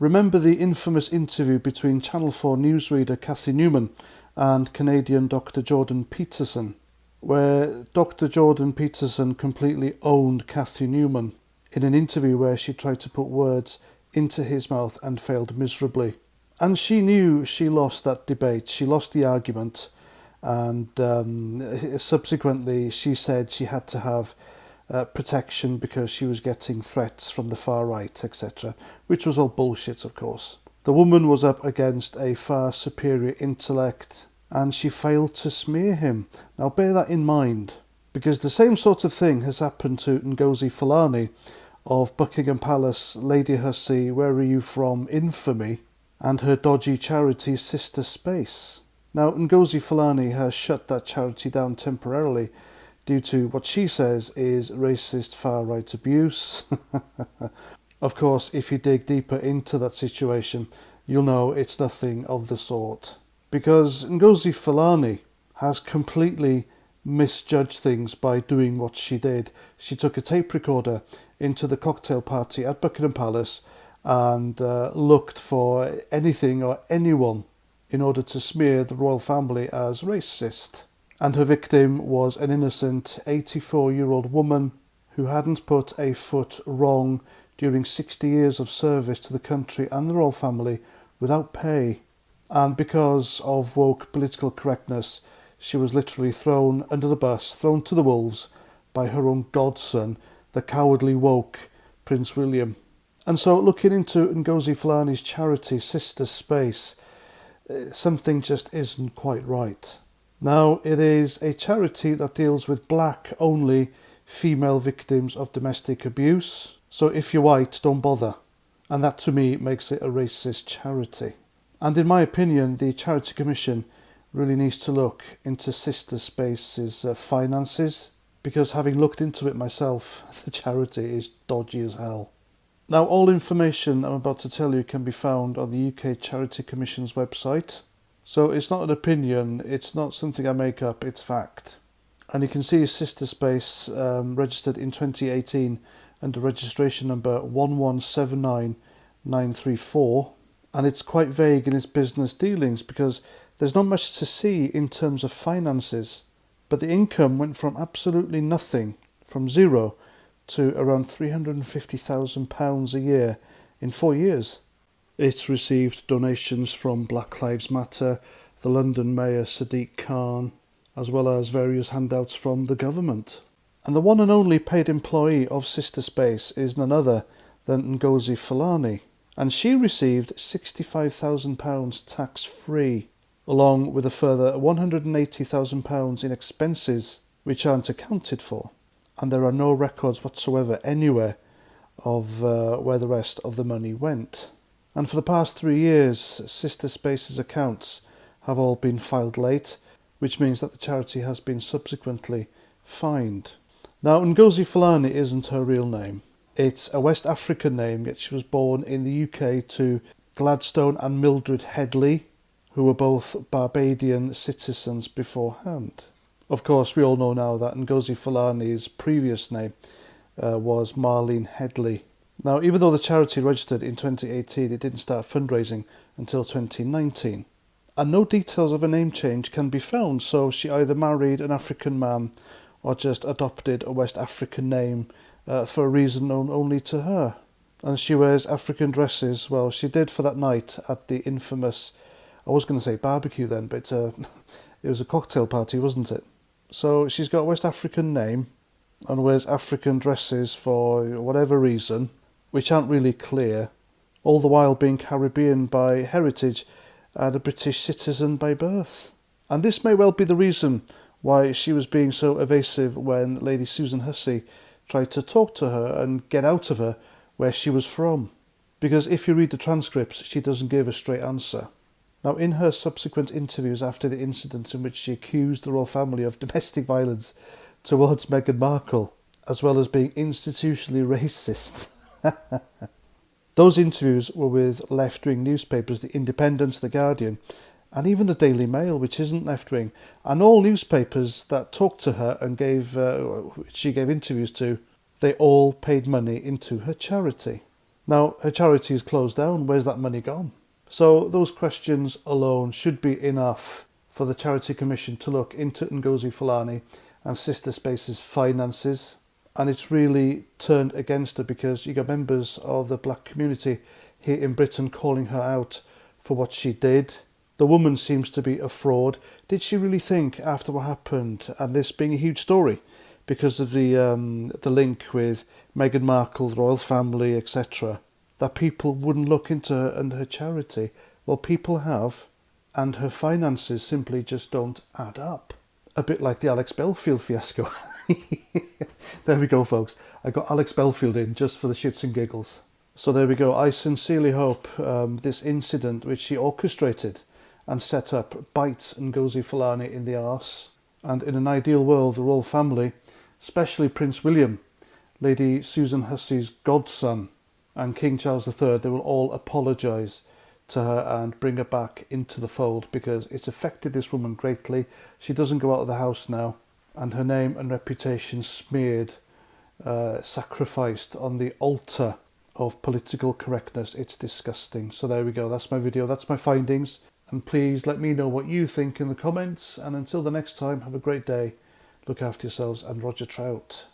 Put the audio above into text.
Remember the infamous interview between Channel 4 newsreader Cathy Newman and Canadian Dr. Jordan Peterson, where Dr. Jordan Peterson completely owned Cathy Newman in an interview where she tried to put words into his mouth and failed miserably. And she knew she lost that debate, she lost the argument, and subsequently she said she had to have protection because she was getting threats from the far right, etc., which was all bullshit, of course. The woman was up against a far superior intellect, and she failed to smear him. Now bear that in mind, because the same sort of thing has happened to Ngozi Fulani of Buckingham Palace, Lady Hussey, Where Are You From infamy, and her dodgy charity Sister Space. Now Ngozi Fulani has shut that charity down temporarily due to what she says is racist far-right abuse. Of course, if you dig deeper into that situation, you'll know it's nothing of the sort. Because Ngozi Fulani has completely misjudged things by doing what she did. She took a tape recorder into the cocktail party at Buckingham Palace and looked for anything or anyone in order to smear the royal family as racist. And her victim was an innocent 84-year-old woman who hadn't put a foot wrong during 60 years of service to the country and the royal family without pay. And because of woke political correctness, she was literally thrown under the bus, thrown to the wolves by her own godson, the cowardly woke Prince William. And so looking into Ngozi Fulani's charity, Sister Space, something just isn't quite right. Now, it is a charity that deals with black-only female victims of domestic abuse. So if you're white, don't bother. And that, to me, makes it a racist charity. And in my opinion, the Charity Commission really needs to look into Sister Space's finances, because having looked into it myself, the charity is dodgy as hell. Now, all information I'm about to tell you can be found on the UK Charity Commission's website. So it's not an opinion, it's not something I make up, it's fact. And you can see Sister Space registered in 2018 under registration number 1179934. And it's quite vague in its business dealings because there's not much to see in terms of finances. But the income went from absolutely nothing, from zero, to around £350,000 a year in 4 years. It's received donations from Black Lives Matter, the London Mayor Sadiq Khan, as well as various handouts from the government. And the one and only paid employee of Sister Space is none other than Ngozi Fulani. And she received £65,000 tax-free, along with a further £180,000 in expenses, which aren't accounted for. And there are no records whatsoever anywhere of where the rest of the money went. And for the past 3 years, Sister Space's accounts have all been filed late, which means that the charity has been subsequently fined. Now, Ngozi Fulani isn't her real name. It's a West African name, yet she was born in the UK to Gladstone and Mildred Headley, who were both Barbadian citizens beforehand. Of course, we all know now that Ngozi Fulani's previous name was Marlene Headley. Now, even though the charity registered in 2018, it didn't start fundraising until 2019. And no details of a name change can be found, so she either married an African man or just adopted a West African name for a reason known only to her. And she wears African dresses, well, she did for that night at the infamous, I was going to say barbecue then, but it was a cocktail party, wasn't it? So she's got a West African name and wears African dresses for whatever reason, which aren't really clear, all the while being Caribbean by heritage and a British citizen by birth. And this may well be the reason why she was being so evasive when Lady Susan Hussey tried to talk to her and get out of her where she was from. Because if you read the transcripts, she doesn't give a straight answer. Now, in her subsequent interviews after the incident in which she accused the royal family of domestic violence towards Meghan Markle, as well as being institutionally racist, those interviews were with left-wing newspapers, The Independent, The Guardian, and even the Daily Mail, which isn't left-wing, and all newspapers that talked to her and she gave interviews to, they all paid money into her charity. Now, her charity is closed down. Where's that money gone? So those questions alone should be enough for the Charity Commission to look into Ngozi Fulani and Sister Space's finances. And it's really turned against her because you got members of the black community here in Britain calling her out for what she did. The woman seems to be a fraud. Did she really think after what happened, and this being a huge story because of the link with Meghan Markle, the royal family, etc., that people wouldn't look into her and her charity? Well, people have, and her finances simply just don't add up. A bit like the Alex Belfield fiasco. There we go, folks. I got Alex Belfield in just for the shits and giggles. So there we go. I sincerely hope this incident, which she orchestrated and set up, bites Ngozi Fulani in the arse. And in an ideal world, the royal family, especially Prince William, Lady Susan Hussey's godson, and King Charles III, they will all apologise to her and bring her back into the fold, because it's affected this woman greatly. She doesn't go out of the house now, and her name and reputation smeared, sacrificed on the altar of political correctness. It's disgusting. So there we go. That's my video. That's my findings. And please let me know what you think in the comments. And until the next time, have a great day. Look after yourselves, and Roger Trout.